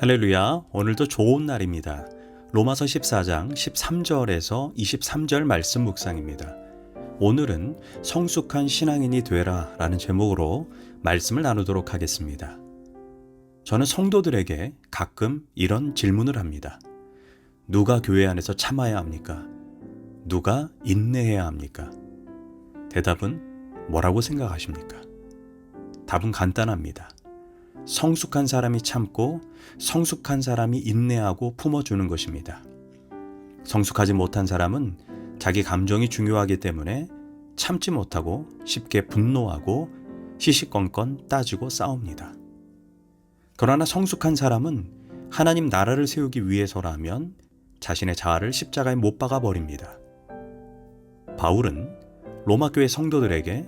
할렐루야, 오늘도 좋은 날입니다. 로마서 14장 13절에서 23절 말씀 묵상입니다. 오늘은 성숙한 신앙인이 되라 라는 제목으로 말씀을 나누도록 하겠습니다. 저는 성도들에게 가끔 이런 질문을 합니다. 누가 교회 안에서 참아야 합니까? 누가 인내해야 합니까? 대답은 뭐라고 생각하십니까? 답은 간단합니다. 성숙한 사람이 참고 성숙한 사람이 인내하고 품어주는 것입니다. 성숙하지 못한 사람은 자기 감정이 중요하기 때문에 참지 못하고 쉽게 분노하고 시시건건 따지고 싸웁니다. 그러나 성숙한 사람은 하나님 나라를 세우기 위해서라면 자신의 자아를 십자가에 못 박아 버립니다. 바울은 로마 교회 성도들에게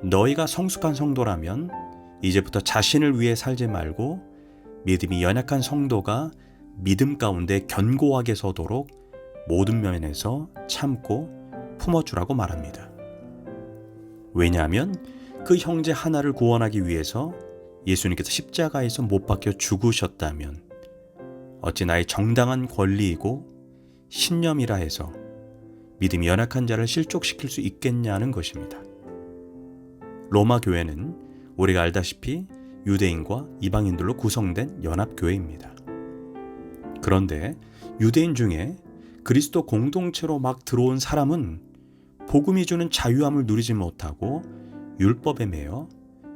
너희가 성숙한 성도라면 이제부터 자신을 위해 살지 말고 믿음이 연약한 성도가 믿음 가운데 견고하게 서도록 모든 면에서 참고 품어주라고 말합니다. 왜냐하면 그 형제 하나를 구원하기 위해서 예수님께서 십자가에서 못 박혀 죽으셨다면 어찌 나의 정당한 권리이고 신념이라 해서 믿음이 연약한 자를 실족시킬 수 있겠냐는 것입니다. 로마 교회는 우리가 알다시피 유대인과 이방인들로 구성된 연합교회입니다. 그런데 유대인 중에 그리스도 공동체로 막 들어온 사람은 복음이 주는 자유함을 누리지 못하고 율법에 매여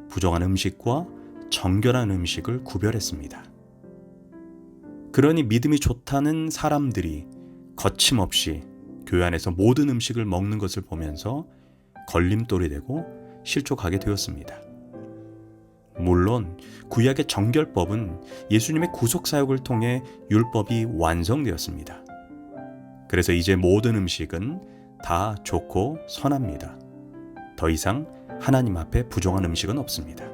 부정한 음식과 정결한 음식을 구별했습니다. 그러니 믿음이 좋다는 사람들이 거침없이 교회 안에서 모든 음식을 먹는 것을 보면서 걸림돌이 되고 실족하게 되었습니다. 물론 구약의 정결법은 예수님의 구속사역을 통해 율법이 완성되었습니다. 그래서 이제 모든 음식은 다 좋고 선합니다. 더 이상 하나님 앞에 부정한 음식은 없습니다.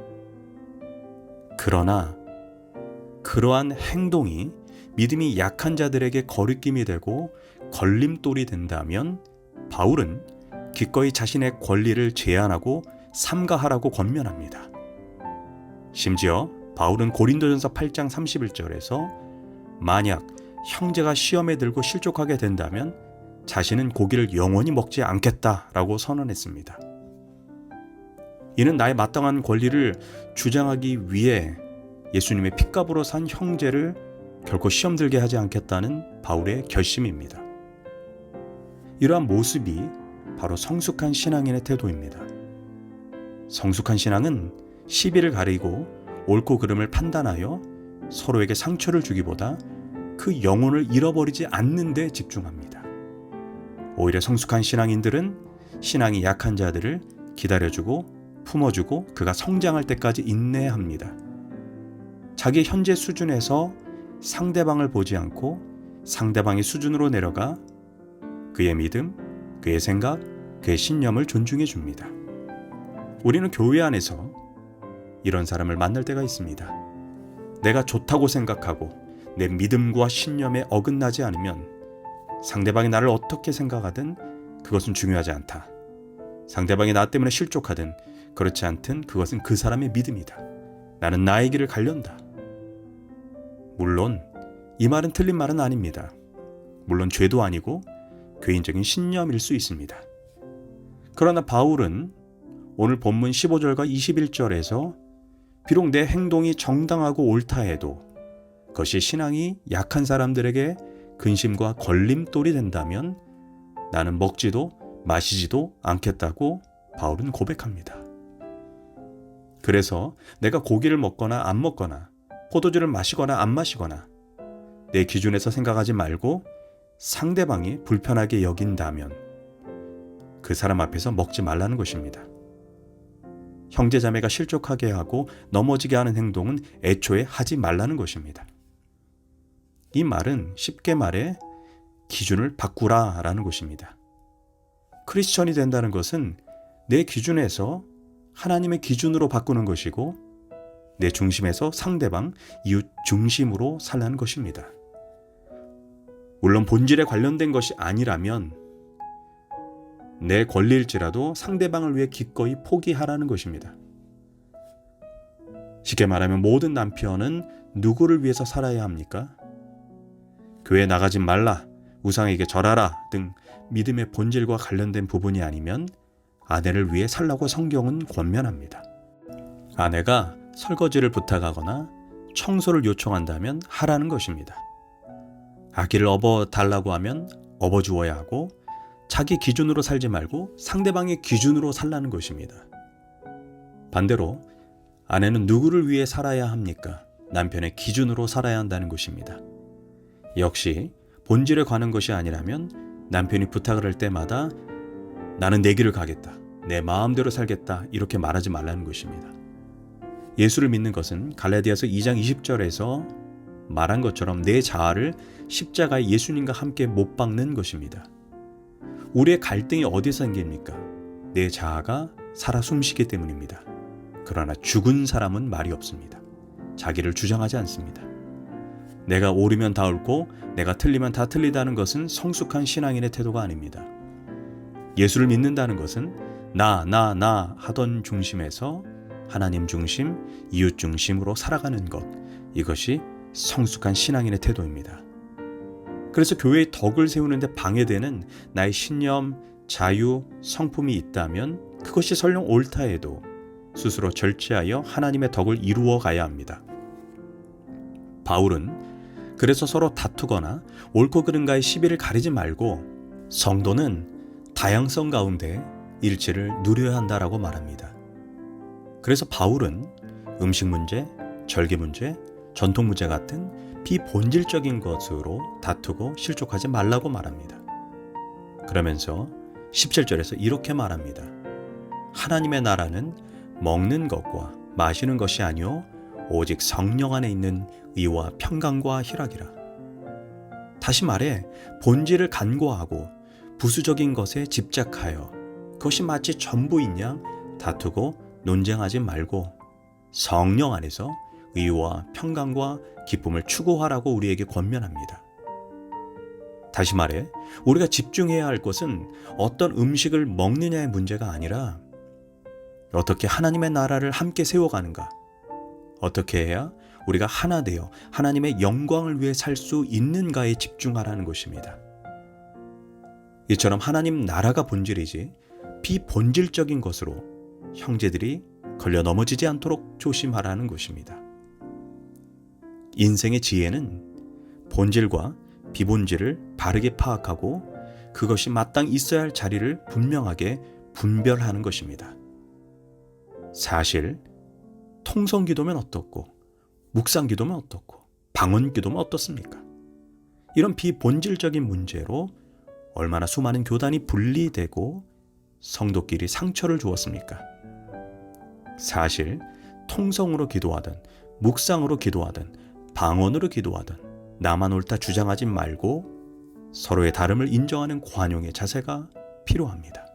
그러나 그러한 행동이 믿음이 약한 자들에게 거리낌이 되고 걸림돌이 된다면 바울은 기꺼이 자신의 권리를 제한하고 삼가하라고 권면합니다. 심지어 바울은 고린도전서 8장 31절에서 만약 형제가 시험에 들고 실족하게 된다면 자신은 고기를 영원히 먹지 않겠다라고 선언했습니다. 이는 나의 마땅한 권리를 주장하기 위해 예수님의 핏값으로 산 형제를 결코 시험 들게 하지 않겠다는 바울의 결심입니다. 이러한 모습이 바로 성숙한 신앙인의 태도입니다. 성숙한 신앙은 시비를 가리고 옳고 그름을 판단하여 서로에게 상처를 주기보다 그 영혼을 잃어버리지 않는 데 집중합니다. 오히려 성숙한 신앙인들은 신앙이 약한 자들을 기다려주고 품어주고 그가 성장할 때까지 인내합니다. 자기 현재 수준에서 상대방을 보지 않고 상대방의 수준으로 내려가 그의 믿음, 그의 생각, 그의 신념을 존중해 줍니다. 우리는 교회 안에서 이런 사람을 만날 때가 있습니다. 내가 좋다고 생각하고 내 믿음과 신념에 어긋나지 않으면 상대방이 나를 어떻게 생각하든 그것은 중요하지 않다. 상대방이 나 때문에 실족하든 그렇지 않든 그것은 그 사람의 믿음이다. 나는 나의 길을 가련다. 물론 이 말은 틀린 말은 아닙니다. 물론 죄도 아니고 개인적인 신념일 수 있습니다. 그러나 바울은 오늘 본문 15절과 21절에서 비록 내 행동이 정당하고 옳다 해도 그것이 신앙이 약한 사람들에게 근심과 걸림돌이 된다면 나는 먹지도 마시지도 않겠다고 바울은 고백합니다. 그래서 내가 고기를 먹거나 안 먹거나 포도주를 마시거나 안 마시거나 내 기준에서 생각하지 말고 상대방이 불편하게 여긴다면 그 사람 앞에서 먹지 말라는 것입니다. 형제자매가 실족하게 하고 넘어지게 하는 행동은 애초에 하지 말라는 것입니다. 이 말은 쉽게 말해 기준을 바꾸라라는 것입니다. 크리스천이 된다는 것은 내 기준에서 하나님의 기준으로 바꾸는 것이고 내 중심에서 상대방, 이웃 중심으로 살라는 것입니다. 물론 본질에 관련된 것이 아니라면 내 권리일지라도 상대방을 위해 기꺼이 포기하라는 것입니다. 쉽게 말하면 모든 남편은 누구를 위해서 살아야 합니까? 교회 나가지 말라, 우상에게 절하라 등 믿음의 본질과 관련된 부분이 아니면 아내를 위해 살라고 성경은 권면합니다. 아내가 설거지를 부탁하거나 청소를 요청한다면 하라는 것입니다. 아기를 업어달라고 하면 업어주어야 하고 자기 기준으로 살지 말고 상대방의 기준으로 살라는 것입니다. 반대로 아내는 누구를 위해 살아야 합니까? 남편의 기준으로 살아야 한다는 것입니다. 역시 본질에 관한 것이 아니라면 남편이 부탁을 할 때마다 나는 내 길을 가겠다, 내 마음대로 살겠다 이렇게 말하지 말라는 것입니다. 예수를 믿는 것은 갈라디아서 2장 20절에서 말한 것처럼 내 자아를 십자가에 예수님과 함께 못 박는 것입니다. 우리의 갈등이 어디서 생깁니까? 내 자아가 살아 숨쉬기 때문입니다. 그러나 죽은 사람은 말이 없습니다. 자기를 주장하지 않습니다. 내가 옳으면 다 옳고 내가 틀리면 다 틀리다는 것은 성숙한 신앙인의 태도가 아닙니다. 예수를 믿는다는 것은 나 하던 중심에서 하나님 중심, 이웃 중심으로 살아가는 것, 이것이 성숙한 신앙인의 태도입니다. 그래서 교회의 덕을 세우는데 방해되는 나의 신념, 자유, 성품이 있다면 그것이 설령 옳다 해도 스스로 절제하여 하나님의 덕을 이루어 가야 합니다. 바울은 그래서 서로 다투거나 옳고 그른가의 시비를 가리지 말고 성도는 다양성 가운데 일치를 누려야 한다라고 말합니다. 그래서 바울은 음식 문제, 절개 문제, 전통 문제 같은 비본질적인 것으로 다투고 실족하지 말라고 말합니다. 그러면서 17절에서 이렇게 말합니다. 하나님의 나라는 먹는 것과 마시는 것이 아니요 오직 성령 안에 있는 의와 평강과 희락이라. 다시 말해 본질을 간과하고 부수적인 것에 집착하여 그것이 마치 전부인 양 다투고 논쟁하지 말고 성령 안에서 의와 평강과 기쁨을 추구하라고 우리에게 권면합니다. 다시 말해 우리가 집중해야 할 것은 어떤 음식을 먹느냐의 문제가 아니라 어떻게 하나님의 나라를 함께 세워가는가, 어떻게 해야 우리가 하나 되어 하나님의 영광을 위해 살 수 있는가에 집중하라는 것입니다. 이처럼 하나님 나라가 본질이지 비본질적인 것으로 형제들이 걸려 넘어지지 않도록 조심하라는 것입니다. 인생의 지혜는 본질과 비본질을 바르게 파악하고 그것이 마땅히 있어야 할 자리를 분명하게 분별하는 것입니다. 사실 통성기도면 어떻고 묵상기도면 어떻고 방언기도면 어떻습니까? 이런 비본질적인 문제로 얼마나 수많은 교단이 분리되고 성도끼리 상처를 주었습니까? 사실 통성으로 기도하든 묵상으로 기도하든 방언으로 기도하든 나만 옳다 주장하지 말고 서로의 다름을 인정하는 관용의 자세가 필요합니다.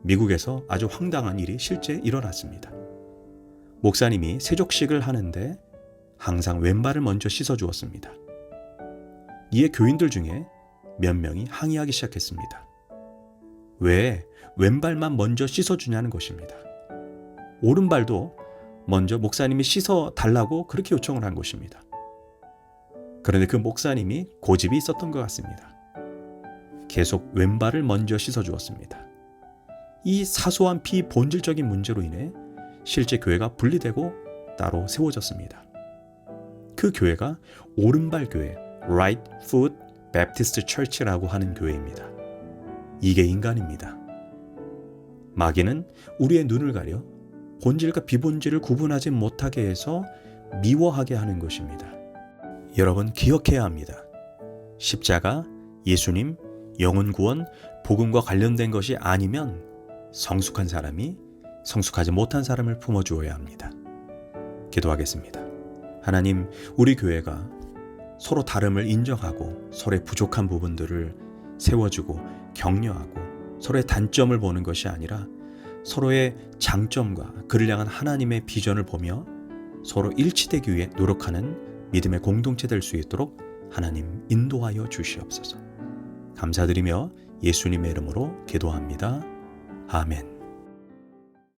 미국에서 아주 황당한 일이 실제 일어났습니다. 목사님이 세족식을 하는데 항상 왼발을 먼저 씻어주었습니다. 이에 교인들 중에 몇 명이 항의하기 시작했습니다. 왜 왼발만 먼저 씻어주냐는 것입니다. 오른발도 먼저 목사님이 씻어달라고 그렇게 요청을 한 것입니다. 그런데 그 목사님이 고집이 있었던 것 같습니다. 계속 왼발을 먼저 씻어주었습니다. 이 사소한 비본질적인 문제로 인해 실제 교회가 분리되고 따로 세워졌습니다. 그 교회가 오른발 교회 Right Foot Baptist Church라고 하는 교회입니다. 이게 인간입니다. 마귀는 우리의 눈을 가려 본질과 비본질을 구분하지 못하게 해서 미워하게 하는 것입니다. 여러분 기억해야 합니다. 십자가, 예수님, 영혼 구원, 복음과 관련된 것이 아니면 성숙한 사람이 성숙하지 못한 사람을 품어주어야 합니다. 기도하겠습니다. 하나님, 우리 교회가 서로 다름을 인정하고 서로의 부족한 부분들을 세워주고 격려하고 서로의 단점을 보는 것이 아니라 서로의 장점과 그를 향한 하나님의 비전을 보며 서로 일치되기 위해 노력하는 믿음의 공동체 될 수 있도록 하나님 인도하여 주시옵소서. 감사드리며 예수님의 이름으로 기도합니다. 아멘.